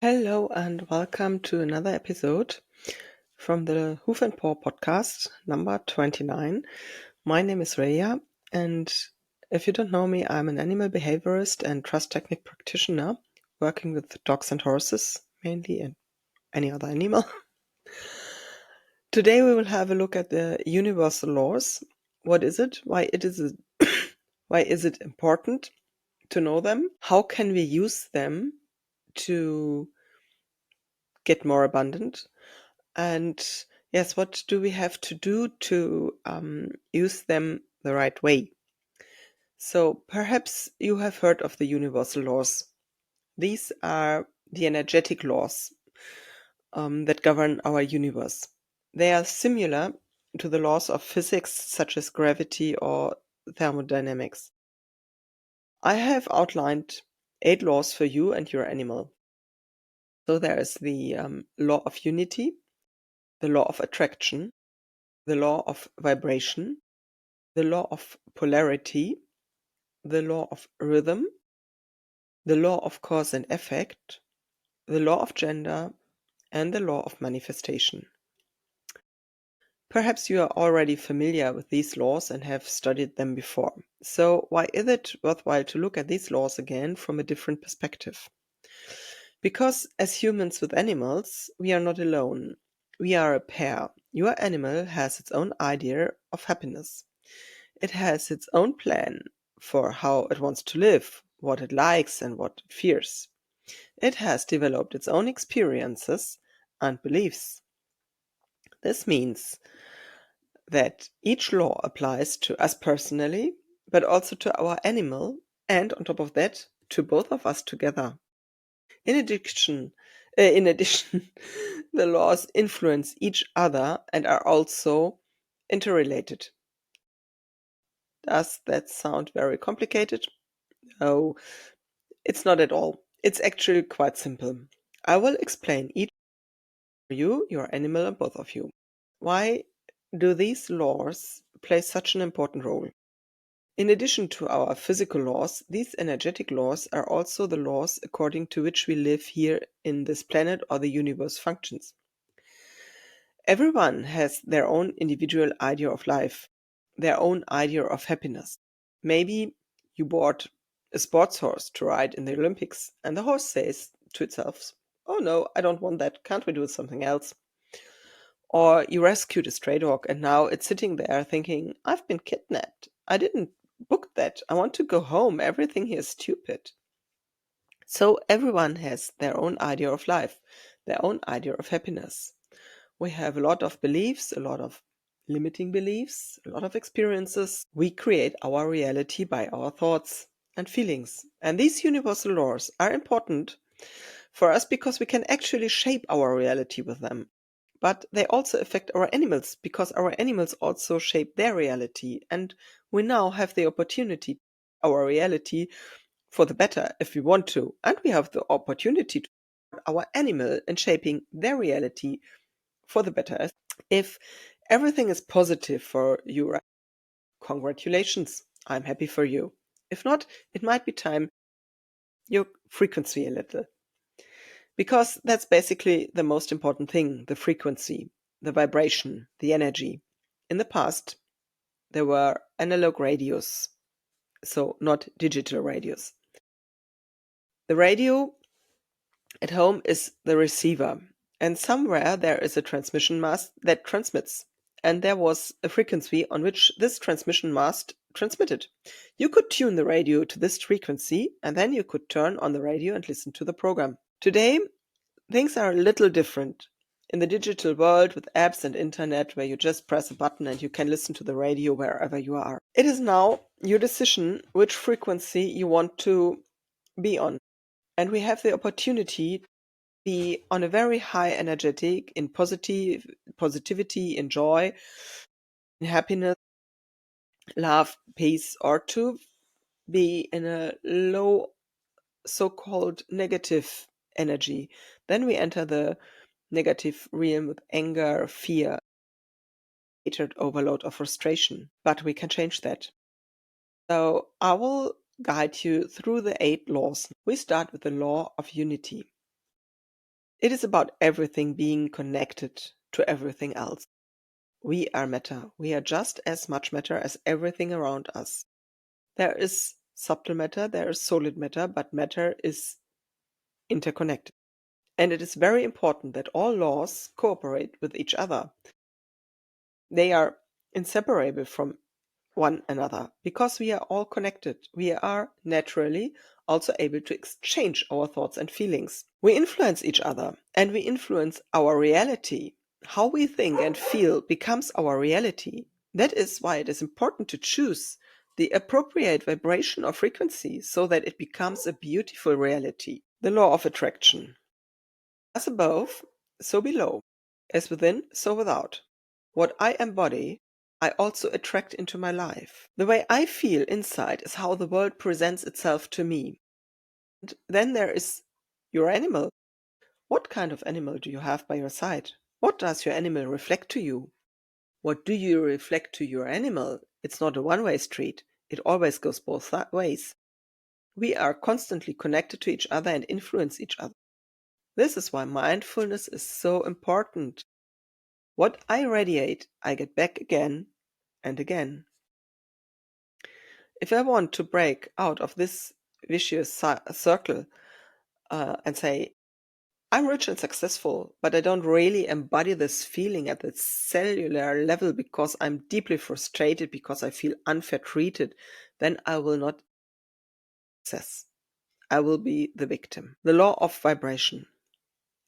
Hello and welcome to another episode from the Hoof and Paw podcast, number 29. My name is Raya, and if you don't know me, I'm an animal behaviorist and trust technique practitioner working with dogs and horses mainly, and any other animal. Today we will have a look at the universal laws. What is it? Why is it important to know them? How can we use them to get more abundant? And yes, what do we have to do to use them the right way? So perhaps you have heard of the universal laws. These are the energetic laws that govern our universe. They are similar to the laws of physics, such as gravity or thermodynamics. I have outlined 8 laws for you and your animal. So there is the law of unity, the law of attraction, the law of vibration, the law of polarity, the law of rhythm, the law of cause and effect, the law of gender, and the law of manifestation. Perhaps you are already familiar with these laws and have studied them before. So why is it worthwhile to look at these laws again from a different perspective? Because as humans with animals, we are not alone. We are a pair. Your animal has its own idea of happiness. It has its own plan for how it wants to live, what it likes and what it fears. It has developed its own experiences and beliefs. This means that each law applies to us personally, but also to our animal, and on top of that, to both of us together. In addition, the laws influence each other and are also interrelated. Does that sound very complicated? No, it's not at all. It's actually quite simple. I will explain each for you, your animal, and both of you. Why do these laws play such an important role? In addition to our physical laws, these energetic laws are also the laws according to which we live here in this planet or the universe functions. Everyone has their own individual idea of life, their own idea of happiness. Maybe you bought a sports horse to ride in the Olympics, and the horse says to itself, "Oh no, I don't want that. Can't we do something else?" Or you rescued a stray dog, and now it's sitting there thinking, "I've been kidnapped. I didn't book that. I want to go home. Everything here is stupid." So everyone has their own idea of life, their own idea of happiness. We have a lot of beliefs, a lot of limiting beliefs, a lot of experiences. We create our reality by our thoughts and feelings. And these universal laws are important for us because we can actually shape our reality with them. But they also affect our animals because our animals also shape their reality. And we now have the opportunity, our reality, for the better if we want to. And we have the opportunity to our animal in shaping their reality for the better. If everything is positive for you, right, congratulations, I'm happy for you. If not, it might be time your frequency a little. Because that's basically the most important thing, the frequency, the vibration, the energy. In the past, there were analog radios, so not digital radios. The radio at home is the receiver, and somewhere there is a transmission mast that transmits. And there was a frequency on which this transmission mast transmitted. You could tune the radio to this frequency, and then you could turn on the radio and listen to the program. Today, things are a little different. In the digital world with apps and internet where you just press a button and you can listen to the radio wherever you are. It is now your decision which frequency you want to be on. And we have the opportunity to be on a very high energetic, in positivity, in joy, in happiness, love, peace, or to be in a low so-called negative energy. Then we enter the negative realm with anger, fear, hatred, overload, or frustration. But we can change that. So I will guide you through the 8 laws. We start with the law of unity. It is about everything being connected to everything else. We are matter. We are just as much matter as everything around us. There is subtle matter, there is solid matter, but matter is interconnected. And it is very important that all laws cooperate with each other. They are inseparable from one another because we are all connected. We are naturally also able to exchange our thoughts and feelings. We influence each other and we influence our reality. How we think and feel becomes our reality. That is why it is important to choose the appropriate vibration or frequency so that it becomes a beautiful reality. The law of attraction. As above, so below. As within, so without. What I embody, I also attract into my life. The way I feel inside is how the world presents itself to me. And then there is your animal. What kind of animal do you have by your side? What does your animal reflect to you? What do you reflect to your animal? It's not a one-way street. It always goes both ways. We are constantly connected to each other and influence each other. This is why mindfulness is so important. What I radiate, I get back again and again. If I want to break out of this vicious circle and say, I'm rich and successful, but I don't really embody this feeling at the cellular level because I'm deeply frustrated because I feel unfair treated, then I will not success. I will be the victim. The law of vibration.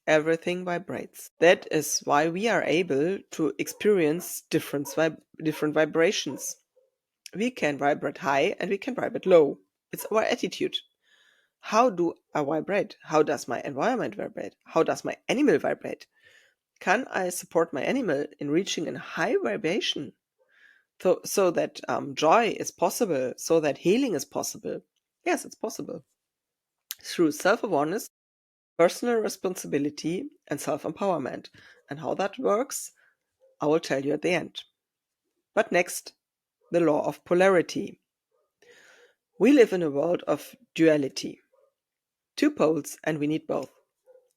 Everything vibrates. That is why we are able to experience different vibrations. We can vibrate high and we can vibrate low. It's our attitude. How do I vibrate? How does my environment vibrate? How does my animal vibrate? Can I support my animal in reaching a high vibration so that joy is possible, so that healing is possible? Yes, it's possible. Through self-awareness, personal responsibility, and self-empowerment. And how that works, I will tell you at the end. But next, the law of polarity. We live in a world of duality. Two poles, and we need both.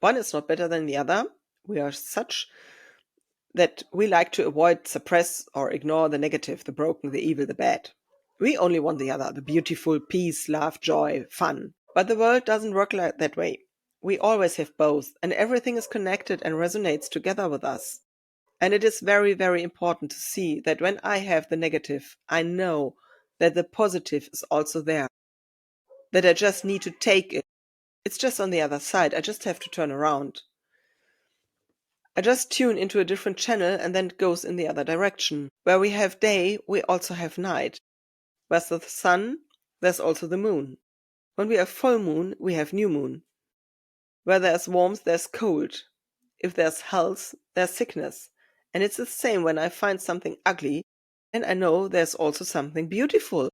One is not better than the other. We are such that we like to avoid, suppress, or ignore the negative, the broken, the evil, the bad. We only want the other, the beautiful, peace, love, joy, fun. But the world doesn't work like that way. We always have both, and everything is connected and resonates together with us. And it is very, very important to see that when I have the negative, I know that the positive is also there. That I just need to take it. It's just on the other side. I just have to turn around. I just tune into a different channel and then it goes in the other direction. Where we have day, we also have night. Where's the sun, there's also the moon. When we have full moon, we have new moon. Where there's warmth, there's cold. If there's health, there's sickness. And it's the same when I find something ugly, and I know there's also something beautiful.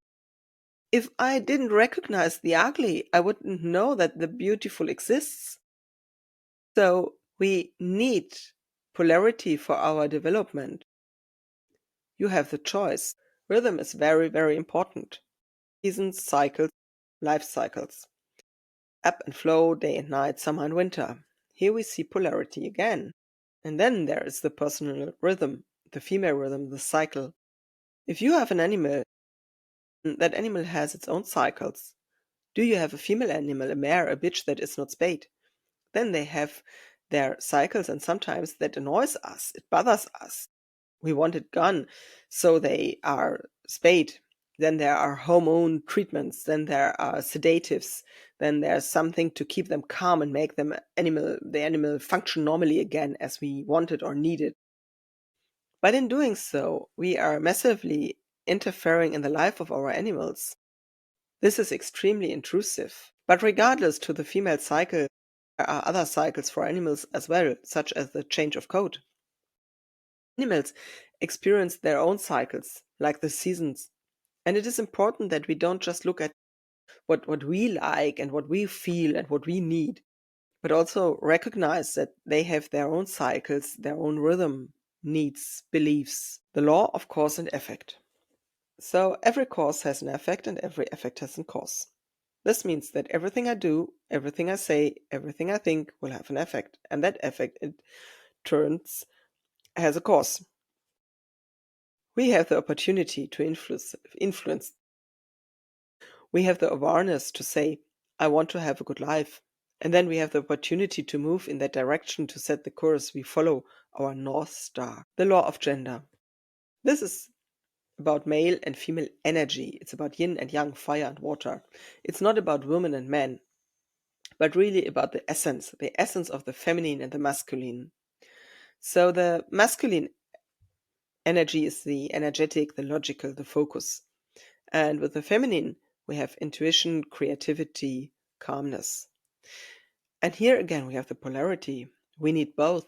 If I didn't recognize the ugly, I wouldn't know that the beautiful exists. So we need polarity for our development. You have the choice. Rhythm is very, very important. Seasons, cycles, life cycles. Ebb and flow, day and night, summer and winter. Here we see polarity again. And then there is the personal rhythm, the female rhythm, the cycle. If you have an animal, that animal has its own cycles. Do you have a female animal, a mare, a bitch that is not spayed? Then they have their cycles, and sometimes that annoys us, it bothers us. We want it gone, so they are spayed. Then there are hormone treatments, then there are sedatives, then there's something to keep them calm and make the animal function normally again as we want it or need it. But in doing so, we are massively interfering in the life of our animals. This is extremely intrusive. But regardless to the female cycle, there are other cycles for animals as well, such as the change of coat. Animals experience their own cycles, like the seasons. And it is important that we don't just look at what we like and what we feel and what we need, but also recognize that they have their own cycles, their own rhythm, needs, beliefs, the law of cause and effect. So every cause has an effect and every effect has a cause. This means that everything I do, everything I say, everything I think will have an effect, and that effect in turns has a cause. We have the opportunity to influence. We have the awareness to say, I want to have a good life. And then we have the opportunity to move in that direction to set the course. We follow our North Star, the law of gender. This is about male and female energy. It's about yin and yang, fire and water. It's not about women and men, but really about the essence of the feminine and the masculine. So the masculine energy is the energetic, the logical, the focus. And with the feminine, we have intuition, creativity, calmness. And here again, we have the polarity. We need both.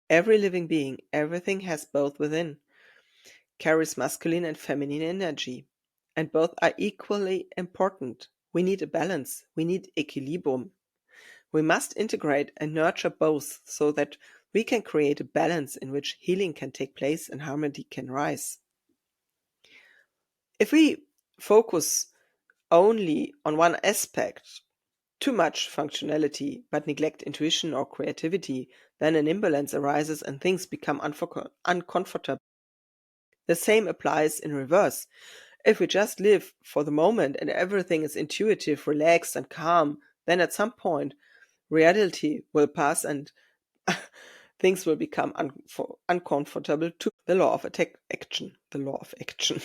Every living being, everything has both within, carries masculine and feminine energy. And both are equally important. We need a balance. We need equilibrium. We must integrate and nurture both so that we can create a balance in which healing can take place and harmony can rise. If we focus only on one aspect, too much functionality, but neglect intuition or creativity, then an imbalance arises and things become uncomfortable. The same applies in reverse. If we just live for the moment and everything is intuitive, relaxed, and calm, then at some point reality will pass and things will become uncomfortable too. The law of action. The law of action.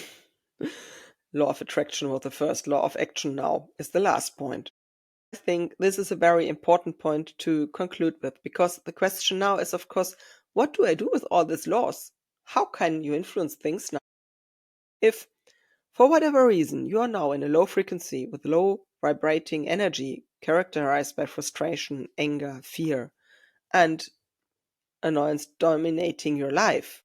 Law of attraction was the first, law of action now is the last point. I think this is a very important point to conclude with, because the question now is, of course, what do I do with all these laws? How can you influence things now? If, for whatever reason, you are now in a low frequency with low vibrating energy characterized by frustration, anger, fear, and annoyance dominating your life,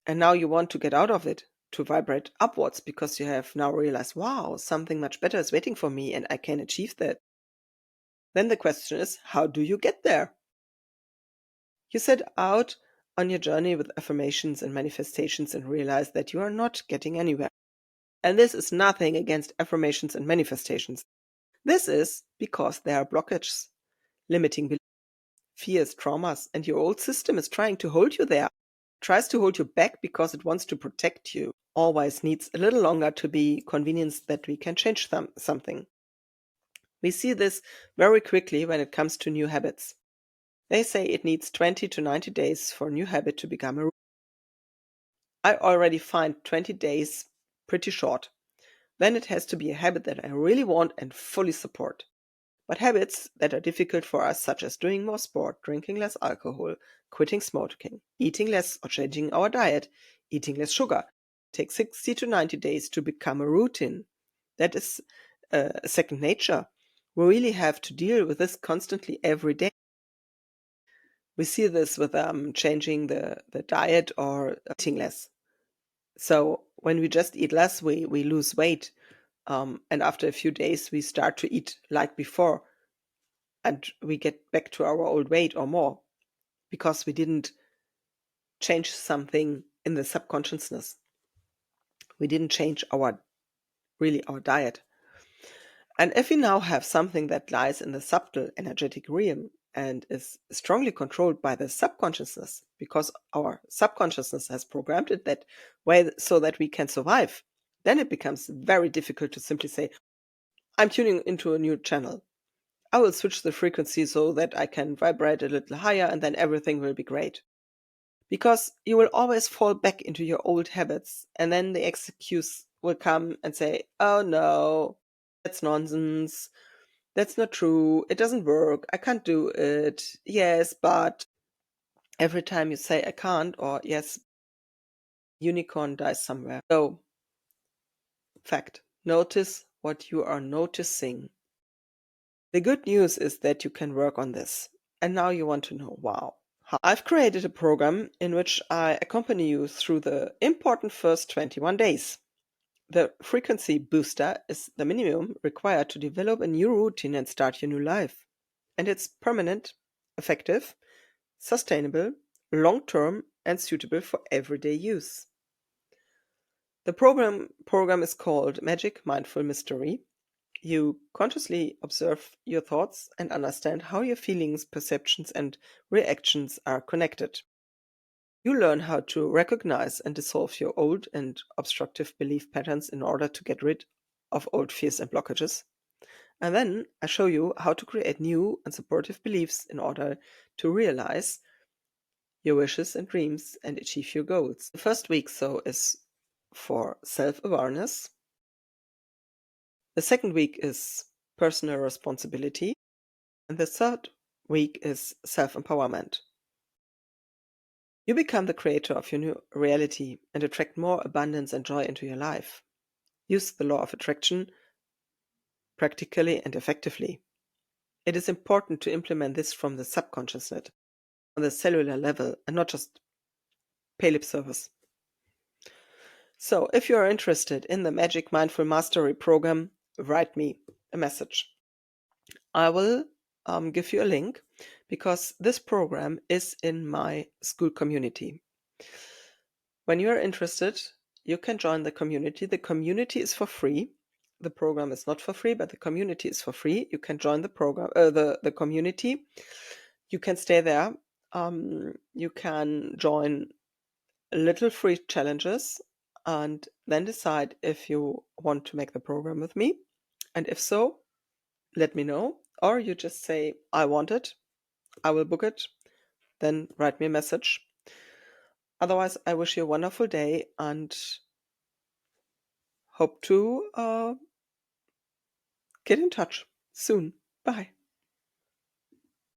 and now you want to get out of it, to vibrate upwards because you have now realized, wow, something much better is waiting for me and I can achieve that, then the question is, how do you get there? You set out on your journey with affirmations and manifestations and realize that you are not getting anywhere. And this is nothing against affirmations and manifestations. This is because there are blockages, limiting beliefs, fears, traumas, and your old system is trying to hold you there. It tries to hold you back because it wants to protect you. Always needs a little longer to be convinced that we can change something. We see this very quickly when it comes to new habits. They say it needs 20 to 90 days for a new habit to become a routine. I already find 20 days pretty short. Then it has to be a habit that I really want and fully support. But habits that are difficult for us, such as doing more sport, drinking less alcohol, quitting smoking, eating less or changing our diet, eating less sugar, take 60 to 90 days to become a routine. That is a second nature. We really have to deal with this constantly every day. We see this with changing the diet or eating less. So when we just eat less, we lose weight. And after a few days, we start to eat like before. And we get back to our old weight or more because we didn't change something in the subconsciousness. We didn't change our diet. And if we now have something that lies in the subtle energetic realm and is strongly controlled by the subconsciousness, because our subconsciousness has programmed it that way so that we can survive, then it becomes very difficult to simply say, I'm tuning into a new channel. I will switch the frequency so that I can vibrate a little higher and then everything will be great. Because you will always fall back into your old habits, and then the excuse will come and say, oh no, that's nonsense. That's not true. It doesn't work. I can't do it. Yes, but every time you say I can't or yes, unicorn dies somewhere. So, fact, notice what you are noticing. The good news is that you can work on this. And now you want to know, wow. I've created a program in which I accompany you through the important first 21 days. The frequency booster is the minimum required to develop a new routine and start your new life. And it's permanent, effective, sustainable, long-term, and suitable for everyday use. The program is called Magic Mindful Mystery. You consciously observe your thoughts and understand how your feelings, perceptions, and reactions are connected. You learn how to recognize and dissolve your old and obstructive belief patterns in order to get rid of old fears and blockages. And then I show you how to create new and supportive beliefs in order to realize your wishes and dreams and achieve your goals. The first week, so, is for self awareness. The second week is personal responsibility. And the third week is self empowerment. You become the creator of your new reality and attract more abundance and joy into your life. Use the law of attraction practically and effectively. It is important to implement this from the subconscious net, on the cellular level, and not just pay lip service. So, if you are interested in the Magic Mindful Mastery program, write me a message. I will give you a link because this program is in my school community. When you are interested, you can join the community. The community is for free. The program is not for free, but the community is for free. You can join the program, the community. You can stay there. You can join little free challenges and then decide if you want to make the program with me. And if so, let me know. Or you just say, I want it, I will book it, then write me a message. Otherwise, I wish you a wonderful day and hope to get in touch soon. Bye.